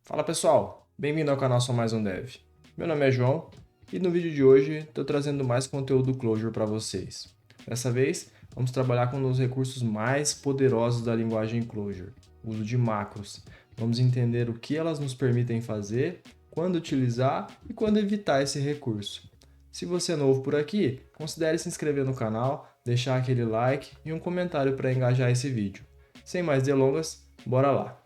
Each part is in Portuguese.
Fala pessoal, bem-vindo ao canal Só Mais Um Dev. Meu nome é João e no vídeo de hoje estou trazendo mais conteúdo do Clojure para vocês. Dessa vez vamos trabalhar com um dos recursos mais poderosos da linguagem Clojure, o uso de macros. Vamos entender o que elas nos permitem fazer, quando utilizar e quando evitar esse recurso. Se você é novo por aqui, considere se inscrever no canal, deixar aquele like e um comentário para engajar esse vídeo. Sem mais delongas, bora lá!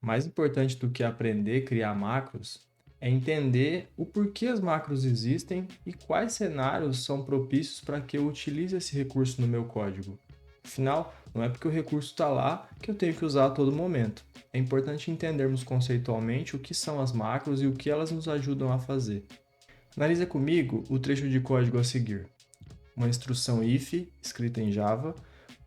Mais importante do que aprender a criar macros é entender o porquê as macros existem e quais cenários são propícios para que eu utilize esse recurso no meu código. Afinal, não é porque o recurso está lá que eu tenho que usar a todo momento. É importante entendermos conceitualmente o que são as macros e o que elas nos ajudam a fazer. Analisa comigo o trecho de código a seguir. Uma instrução if, escrita em Java,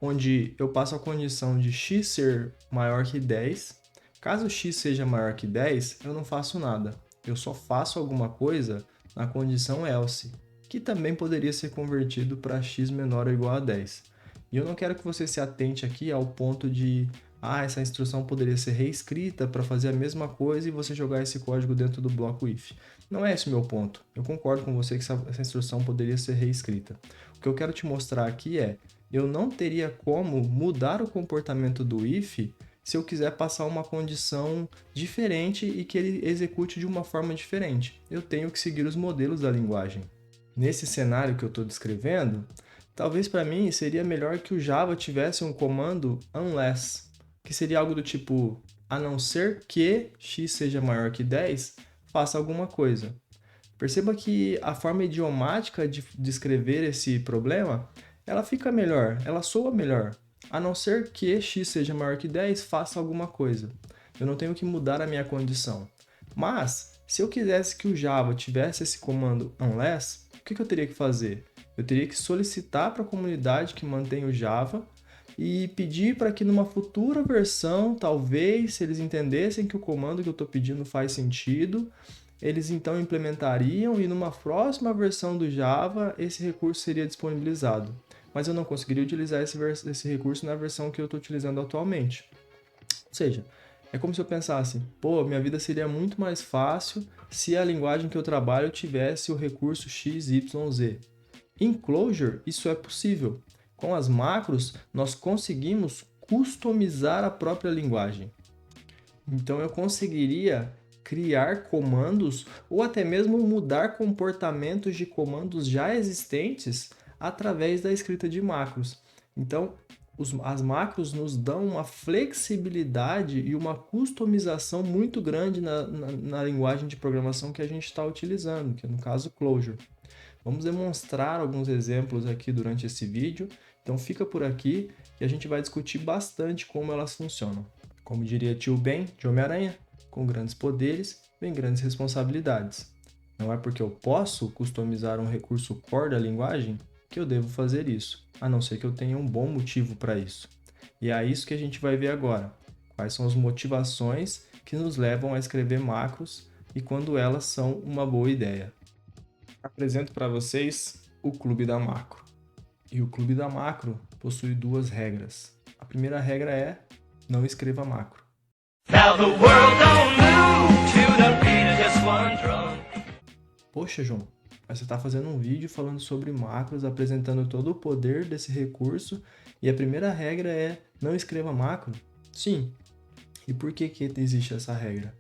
onde eu passo a condição de x ser maior que 10. Caso x seja maior que 10, eu não faço nada. Eu só faço alguma coisa na condição else, que também poderia ser convertido para x menor ou igual a 10. E eu não quero que você se atente aqui ao ponto de essa instrução poderia ser reescrita para fazer a mesma coisa e você jogar esse código dentro do bloco if. Não é esse o meu ponto. Eu concordo com você que essa instrução poderia ser reescrita. O que eu quero te mostrar aqui é, eu não teria como mudar o comportamento do if se eu quiser passar uma condição diferente e que ele execute de uma forma diferente. Eu tenho que seguir os modelos da linguagem. Nesse cenário que eu estou descrevendo, talvez para mim seria melhor que o Java tivesse um comando unless, que seria algo do tipo, a não ser que x seja maior que 10, faça alguma coisa. Perceba que a forma idiomática de descrever esse problema, ela fica melhor, ela soa melhor. A não ser que x seja maior que 10, faça alguma coisa. Eu não tenho que mudar a minha condição. Mas, se eu quisesse que o Java tivesse esse comando unless, o que eu teria que fazer? Eu teria que solicitar para a comunidade que mantém o Java e pedir para que numa futura versão, talvez, se eles entendessem que o comando que eu estou pedindo faz sentido, eles então implementariam e numa próxima versão do Java esse recurso seria disponibilizado. Mas eu não conseguiria utilizar esse recurso na versão que eu estou utilizando atualmente. Ou seja, é como se eu pensasse, minha vida seria muito mais fácil se a linguagem que eu trabalho tivesse o recurso XYZ. Em Clojure, isso é possível. Com as macros, nós conseguimos customizar a própria linguagem. Então, eu conseguiria criar comandos ou até mesmo mudar comportamentos de comandos já existentes através da escrita de macros. Então, as macros nos dão uma flexibilidade e uma customização muito grande na linguagem de programação que a gente está utilizando, que é no caso Clojure. Vamos demonstrar alguns exemplos aqui durante esse vídeo, então fica por aqui e a gente vai discutir bastante como elas funcionam. Como diria tio Ben de Homem-Aranha, com grandes poderes vem grandes responsabilidades. Não é porque eu posso customizar um recurso core da linguagem que eu devo fazer isso, a não ser que eu tenha um bom motivo para isso. E é isso que a gente vai ver agora. Quais são as motivações que nos levam a escrever macros e quando elas são uma boa ideia. Apresento para vocês o Clube da Macro. E o Clube da Macro possui duas regras. A primeira regra é não escreva macro. Now the world don't move to the beat of just one drum. Poxa, João, mas você está fazendo um vídeo falando sobre macros, apresentando todo o poder desse recurso e a primeira regra é não escreva macro? Sim. E por que existe essa regra?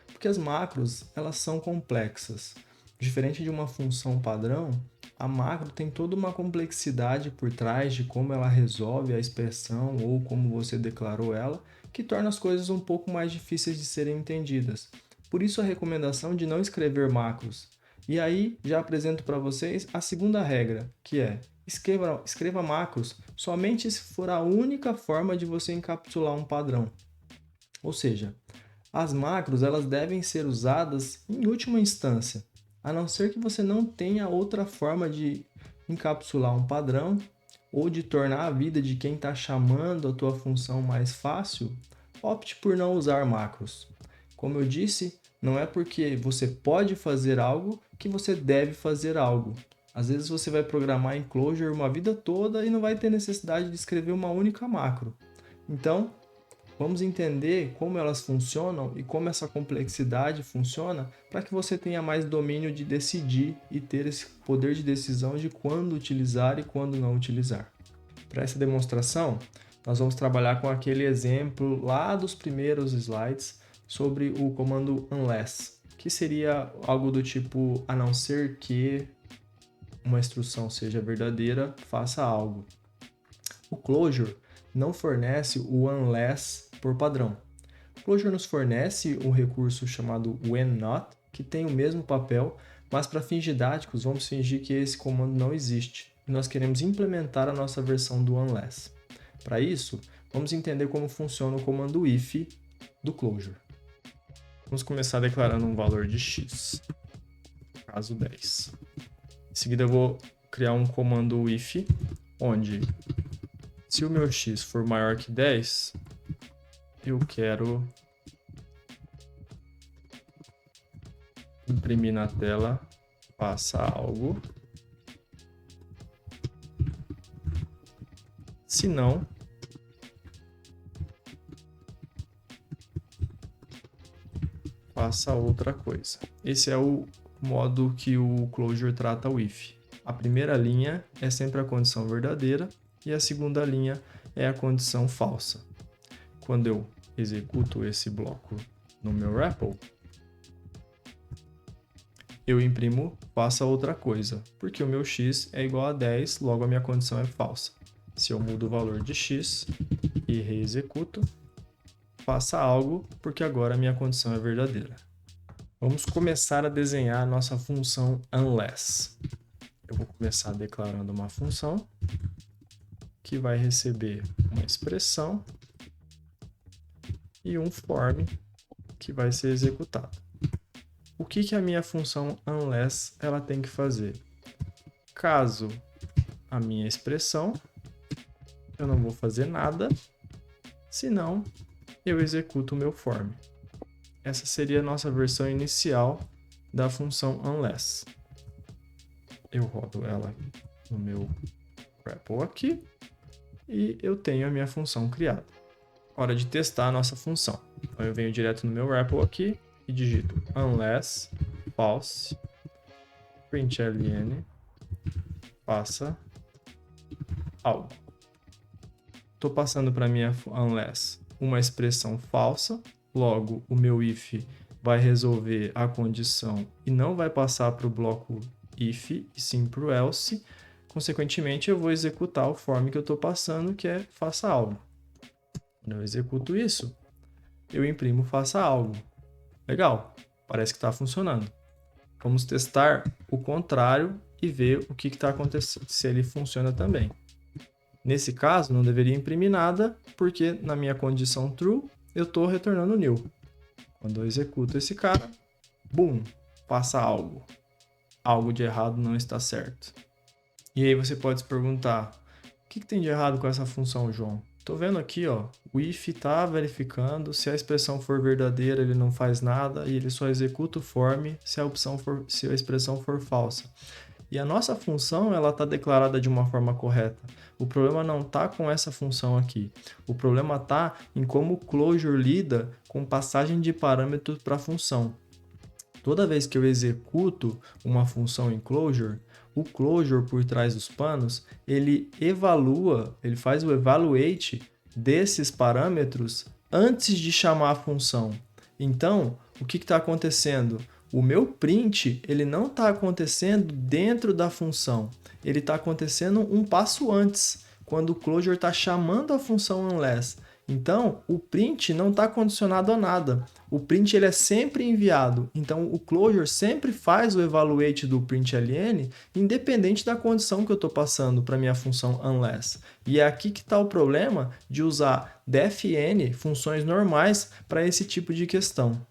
Porque as macros, elas são complexas. Diferente de uma função padrão, a macro tem toda uma complexidade por trás de como ela resolve a expressão ou como você declarou ela, que torna as coisas um pouco mais difíceis de serem entendidas. Por isso a recomendação de não escrever macros. E aí já apresento para vocês a segunda regra, que é escreva macros somente se for a única forma de você encapsular um padrão. Ou seja, as macros elas devem ser usadas em última instância. A não ser que você não tenha outra forma de encapsular um padrão ou de tornar a vida de quem está chamando a tua função mais fácil, opte por não usar macros. Como eu disse, não é porque você pode fazer algo que você deve fazer algo. Às vezes você vai programar em Clojure uma vida toda e não vai ter necessidade de escrever uma única macro. Então, vamos entender como elas funcionam e como essa complexidade funciona para que você tenha mais domínio de decidir e ter esse poder de decisão de quando utilizar e quando não utilizar. Para essa demonstração, nós vamos trabalhar com aquele exemplo lá dos primeiros slides sobre o comando unless, que seria algo do tipo a não ser que uma instrução seja verdadeira, faça algo. O Clojure não fornece o unless por padrão. O Clojure nos fornece um recurso chamado whenNot, que tem o mesmo papel, mas para fins didáticos vamos fingir que esse comando não existe e nós queremos implementar a nossa versão do unless. Para isso, vamos entender como funciona o comando if do Clojure. Vamos começar declarando um valor de x, caso 10. Em seguida eu vou criar um comando if, onde se o meu x for maior que 10, eu quero imprimir na tela, faça algo. Se não, faça outra coisa. Esse é o modo que o Clojure trata o if. A primeira linha é sempre a condição verdadeira e a segunda linha é a condição falsa. Quando eu executo esse bloco no meu REPL, eu imprimo faça outra coisa, porque o meu x é igual a 10, logo a minha condição é falsa. Se eu mudo o valor de x e reexecuto, faça algo, porque agora a minha condição é verdadeira. Vamos começar a desenhar a nossa função unless. Eu vou começar declarando uma função que vai receber uma expressão e um form que vai ser executado. O que a minha função unless ela tem que fazer? Caso a minha expressão, eu não vou fazer nada, senão eu executo o meu form. Essa seria a nossa versão inicial da função unless. Eu rodo ela no meu REPL aqui e eu tenho a minha função criada. Hora de testar a nossa função. Então eu venho direto no meu REPL aqui e digito unless false println faça algo. Estou passando para minha unless uma expressão falsa, logo o meu if vai resolver a condição e não vai passar para o bloco if e sim para o else. Consequentemente, eu vou executar o form que eu estou passando, que é faça algo. Quando eu executo isso, eu imprimo faça algo. Legal, parece que está funcionando. Vamos testar o contrário e ver o que está acontecendo, se ele funciona também. Nesse caso, não deveria imprimir nada, porque na minha condição true, eu estou retornando nil. Quando eu executo esse cara, boom, passa algo. Algo de errado não está certo. E aí você pode se perguntar, o que tem de errado com essa função, João? Estou vendo aqui, ó, o if está verificando, se a expressão for verdadeira, ele não faz nada e ele só executa o form se a expressão for falsa. E a nossa função ela está declarada de uma forma correta. O problema não está com essa função aqui. O problema está em como o Clojure lida com passagem de parâmetros para a função. Toda vez que eu executo uma função em Clojure, o Clojure por trás dos panos, ele evalua, ele faz o evaluate desses parâmetros antes de chamar a função. Então, o que está acontecendo? O meu print ele não está acontecendo dentro da função, ele está acontecendo um passo antes, quando o Clojure está chamando a função unless. Então, o print não está condicionado a nada. O print ele é sempre enviado. Então, o Clojure sempre faz o evaluate do println, independente da condição que eu estou passando para a minha função unless. E é aqui que está o problema de usar defn, funções normais, para esse tipo de questão.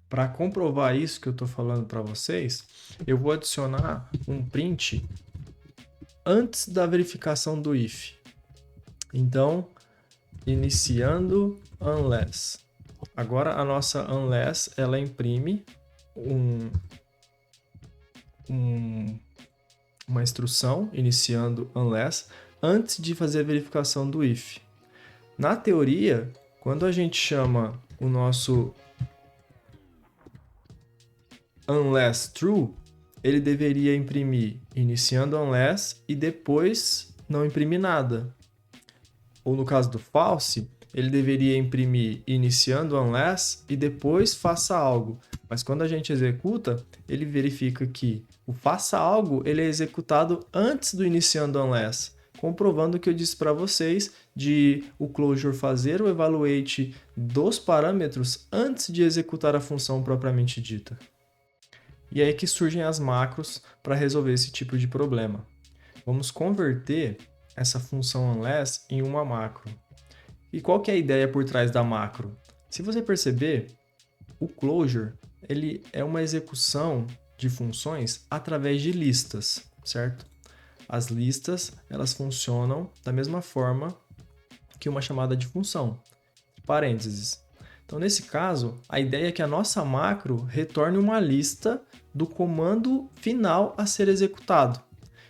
Para comprovar isso que eu estou falando para vocês, eu vou adicionar um print antes da verificação do if. Então, iniciando unless. Agora a nossa unless ela imprime uma instrução iniciando unless antes de fazer a verificação do if. Na teoria, quando a gente chama o nosso unless true, ele deveria imprimir iniciando unless e depois não imprimir nada. Ou no caso do false, ele deveria imprimir iniciando unless e depois faça algo. Mas quando a gente executa, ele verifica que o faça algo ele é executado antes do iniciando unless, comprovando o que eu disse para vocês de o closure fazer o evaluate dos parâmetros antes de executar a função propriamente dita. E é aí que surgem as macros para resolver esse tipo de problema. Vamos converter essa função unless em uma macro. E qual que é a ideia por trás da macro? Se você perceber, o closure ele é uma execução de funções através de listas, certo? As listas elas funcionam da mesma forma que uma chamada de função, parênteses. Então, nesse caso, a ideia é que a nossa macro retorne uma lista do comando final a ser executado.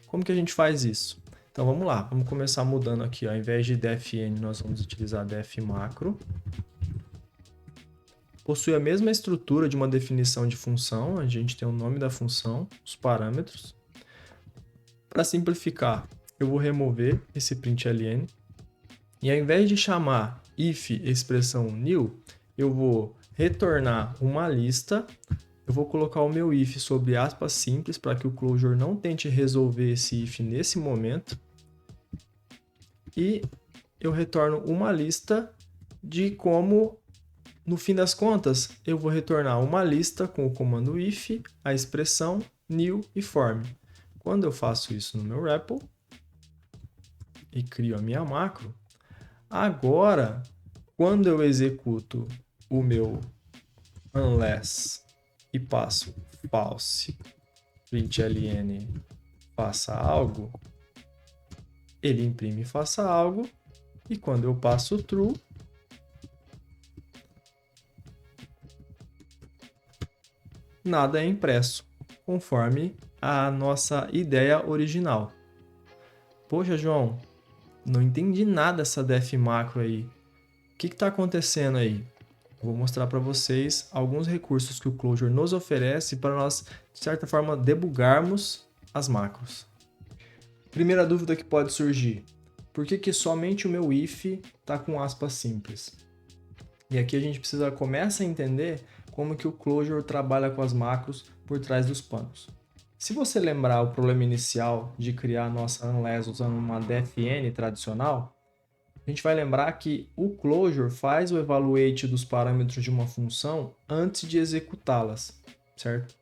Como que a gente faz isso? Então, vamos lá. Vamos começar mudando aqui. Ó. Ao invés de defn, nós vamos utilizar defmacro. Possui a mesma estrutura de uma definição de função. A gente tem o nome da função, os parâmetros. Para simplificar, eu vou remover esse println. E ao invés de chamar if expressão new, eu vou retornar uma lista, eu vou colocar o meu if sobre aspas simples para que o closure não tente resolver esse if nesse momento. E eu retorno uma lista de como, no fim das contas, eu vou retornar uma lista com o comando if, a expressão new e form. Quando eu faço isso no meu REPL e crio a minha macro, agora, quando eu executo o meu unless e passo false println faça algo, ele imprime faça algo, e quando eu passo true, nada é impresso, conforme a nossa ideia original. Poxa, João, não entendi nada dessa def macro aí. O que está acontecendo aí? Vou mostrar para vocês alguns recursos que o Clojure nos oferece para nós, de certa forma, debugarmos as macros. Primeira dúvida que pode surgir: por que somente o meu if está com aspas simples? E aqui a gente precisa começar a entender como que o Clojure trabalha com as macros por trás dos panos. Se você lembrar o problema inicial de criar a nossa unless usando uma defn tradicional, a gente vai lembrar que o Clojure faz o evaluate dos parâmetros de uma função antes de executá-las, certo?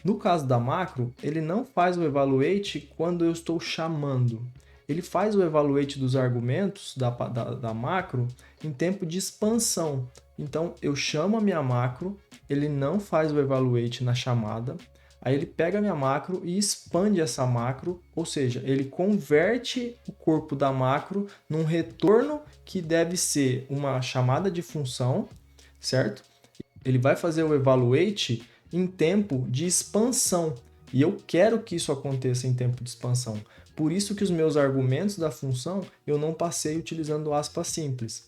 No caso da macro, ele não faz o evaluate quando eu estou chamando. Ele faz o evaluate dos argumentos da macro em tempo de expansão. Então, eu chamo a minha macro, ele não faz o evaluate na chamada, aí ele pega a minha macro e expande essa macro, ou seja, ele converte o corpo da macro num retorno que deve ser uma chamada de função, certo? Ele vai fazer o evaluate em tempo de expansão, e eu quero que isso aconteça em tempo de expansão. Por isso que os meus argumentos da função eu não passei utilizando aspas simples.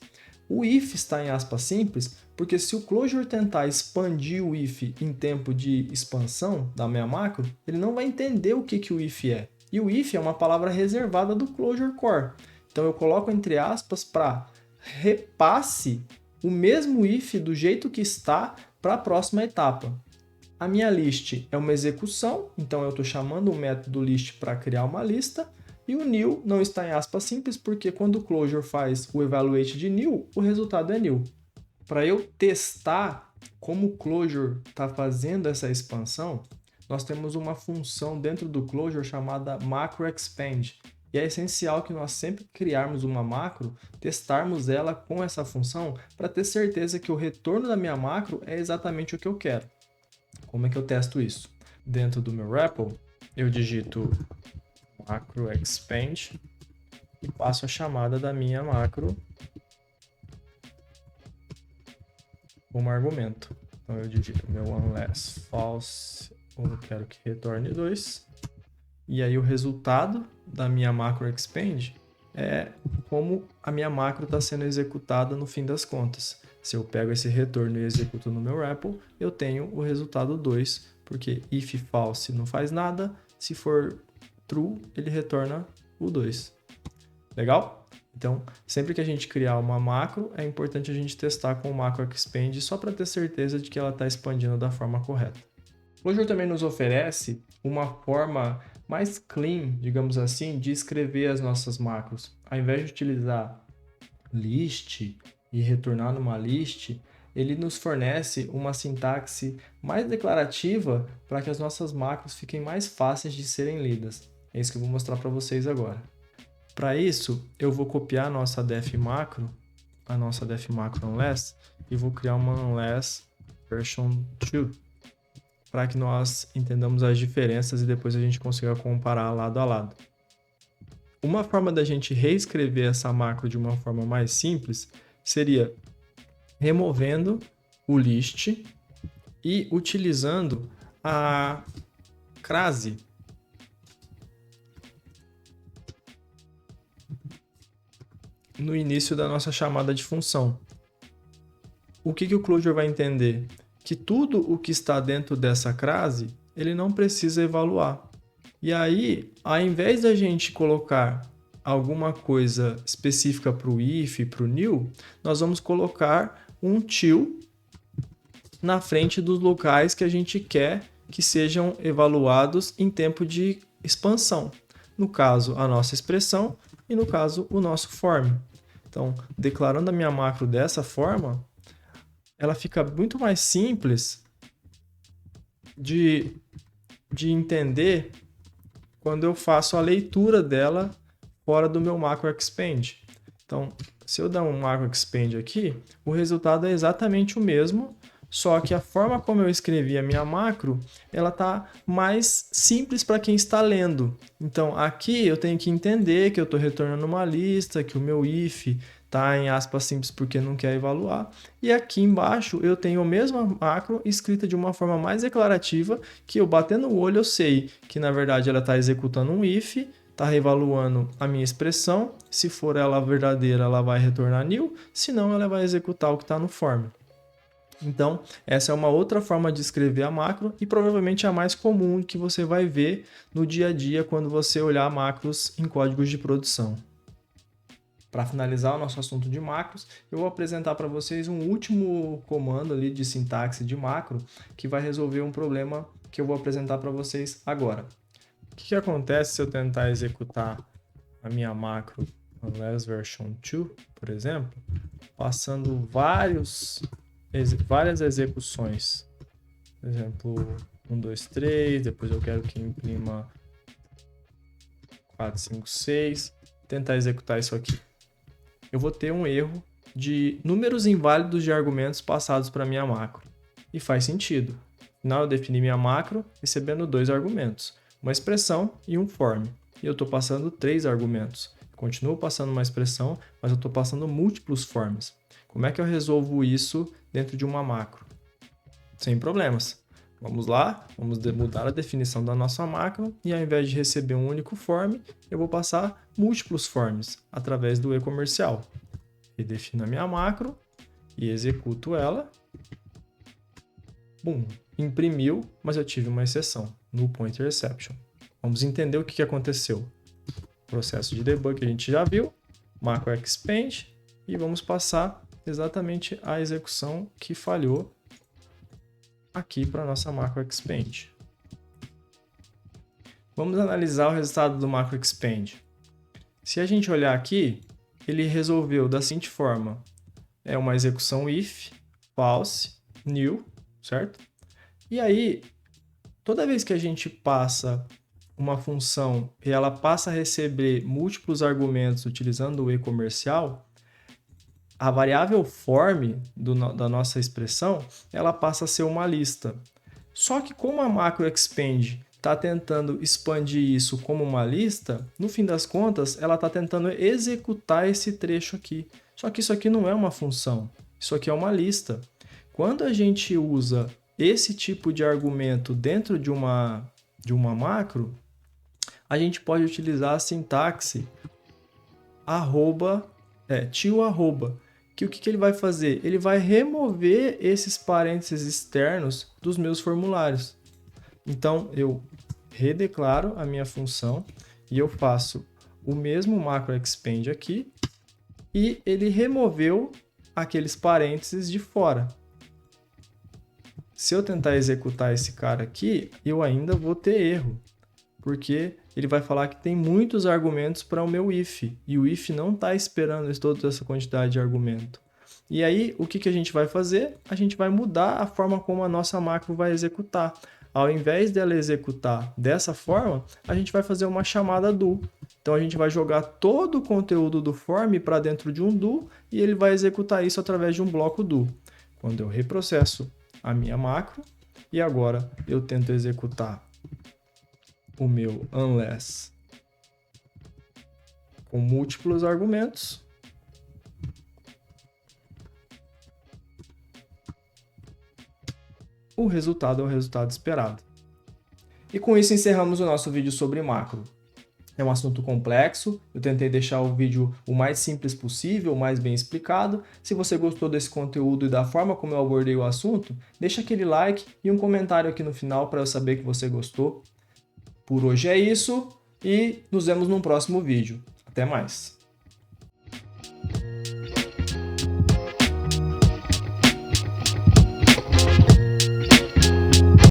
O if está em aspas simples porque se o Clojure tentar expandir o if em tempo de expansão da minha macro, ele não vai entender o que o if é. E o if é uma palavra reservada do Clojure Core. Então eu coloco entre aspas para repasse o mesmo if do jeito que está para a próxima etapa. A minha list é uma execução, então eu estou chamando o método list para criar uma lista. E o new não está em aspas simples, porque quando o Clojure faz o evaluate de new, o resultado é new. Para eu testar como o Clojure está fazendo essa expansão, nós temos uma função dentro do Clojure chamada macroExpand. E é essencial que nós sempre criarmos uma macro, testarmos ela com essa função para ter certeza que o retorno da minha macro é exatamente o que eu quero. Como é que eu testo isso? Dentro do meu REPL, eu digito macroExpand e passo a chamada da minha macro como argumento. Então eu digito meu unless false, ou eu quero que retorne 2, E aí o resultado da minha macro expand é como a minha macro está sendo executada no fim das contas. Se eu pego esse retorno e executo no meu REPL, eu tenho o resultado 2, porque if false não faz nada, se for true, ele retorna o 2. Legal? Então, sempre que a gente criar uma macro, é importante a gente testar com o macro expand só para ter certeza de que ela está expandindo da forma correta. O Clojure também nos oferece uma forma mais clean, digamos assim, de escrever as nossas macros. Ao invés de utilizar list e retornar numa list, ele nos fornece uma sintaxe mais declarativa para que as nossas macros fiquem mais fáceis de serem lidas. É isso que eu vou mostrar para vocês agora. Para isso, eu vou copiar a nossa def macro unless, e vou criar uma unless version 2, para que nós entendamos as diferenças e depois a gente consiga comparar lado a lado. Uma forma da gente reescrever essa macro de uma forma mais simples seria removendo o list e utilizando a crase no início da nossa chamada de função. O que o Clojure vai entender? Que tudo o que está dentro dessa crase, ele não precisa evaluar. E aí, ao invés da gente colocar alguma coisa específica para o if, para o new, nós vamos colocar um till na frente dos locais que a gente quer que sejam evaluados em tempo de expansão. No caso, a nossa expressão e no caso, o nosso form. Então, declarando a minha macro dessa forma, ela fica muito mais simples de entender quando eu faço a leitura dela fora do meu macro expand. Então, se eu dar um macro expand aqui, o resultado é exatamente o mesmo, só que a forma como eu escrevi a minha macro, ela está mais simples para quem está lendo. Então, aqui eu tenho que entender que eu estou retornando uma lista, que o meu if está em aspas simples porque não quer evaluar. E aqui embaixo eu tenho a mesma macro escrita de uma forma mais declarativa, que eu batendo o olho eu sei que na verdade ela está executando um if, está reevaluando a minha expressão. Se for ela verdadeira, ela vai retornar new, se não, ela vai executar o que está no form. Então, essa é uma outra forma de escrever a macro e provavelmente a mais comum que você vai ver no dia a dia quando você olhar macros em códigos de produção. Para finalizar o nosso assunto de macros, eu vou apresentar para vocês um último comando ali de sintaxe de macro que vai resolver um problema que eu vou apresentar para vocês agora. O que acontece se eu tentar executar a minha macro unless version 2, por exemplo, passando várias execuções? Por exemplo, 1, 2, 3, depois eu quero que imprima 4, 5, 6, tentar executar isso aqui. Eu vou ter um erro de números inválidos de argumentos passados para minha macro. E faz sentido. Afinal, eu defini minha macro recebendo 2 argumentos, uma expressão e um form. E eu estou passando 3 argumentos. Continuo passando uma expressão, mas eu estou passando múltiplos forms. Como é que eu resolvo isso dentro de uma macro? Sem problemas. Vamos lá, vamos mudar a definição da nossa macro e ao invés de receber um único form, eu vou passar múltiplos forms através do e-comercial. Redefino a minha macro e executo ela. Bum, imprimiu, mas eu tive uma exceção, null pointer exception. Vamos entender o que aconteceu. Processo de debug que a gente já viu, macro expand, e vamos passar exatamente a execução que falhou aqui para a nossa macro expand. Vamos analisar o resultado do macro expand. Se a gente olhar aqui, ele resolveu da seguinte forma: é uma execução if, false, new, certo? E aí, toda vez que a gente passa uma função e ela passa a receber múltiplos argumentos utilizando o e-comercial, a variável form da nossa expressão, ela passa a ser uma lista. Só que como a macro expand está tentando expandir isso como uma lista, no fim das contas, ela está tentando executar esse trecho aqui. Só que isso aqui não é uma função, isso aqui é uma lista. Quando a gente usa esse tipo de argumento dentro de uma macro, a gente pode utilizar a sintaxe tio arroba, que o que ele vai fazer? Ele vai remover esses parênteses externos dos meus formulários. Então, eu redeclaro a minha função e eu faço o mesmo macro expand aqui e ele removeu aqueles parênteses de fora. Se eu tentar executar esse cara aqui, eu ainda vou ter erro, porque ele vai falar que tem muitos argumentos para o meu if, e o if não está esperando toda essa quantidade de argumento. E aí, o que a gente vai fazer? A gente vai mudar a forma como a nossa macro vai executar. Ao invés dela executar dessa forma, a gente vai fazer uma chamada do. Então, a gente vai jogar todo o conteúdo do form para dentro de um do, e ele vai executar isso através de um bloco do. Quando eu reprocesso a minha macro, e agora eu tento executar o meu unless com múltiplos argumentos, o resultado é o resultado esperado. E com isso encerramos o nosso vídeo sobre macro. É um assunto complexo, eu tentei deixar o vídeo o mais simples possível, o mais bem explicado. Se você gostou desse conteúdo e da forma como eu abordei o assunto, deixa aquele like e um comentário aqui no final para eu saber que você gostou. Por hoje é isso e nos vemos no próximo vídeo. Até mais!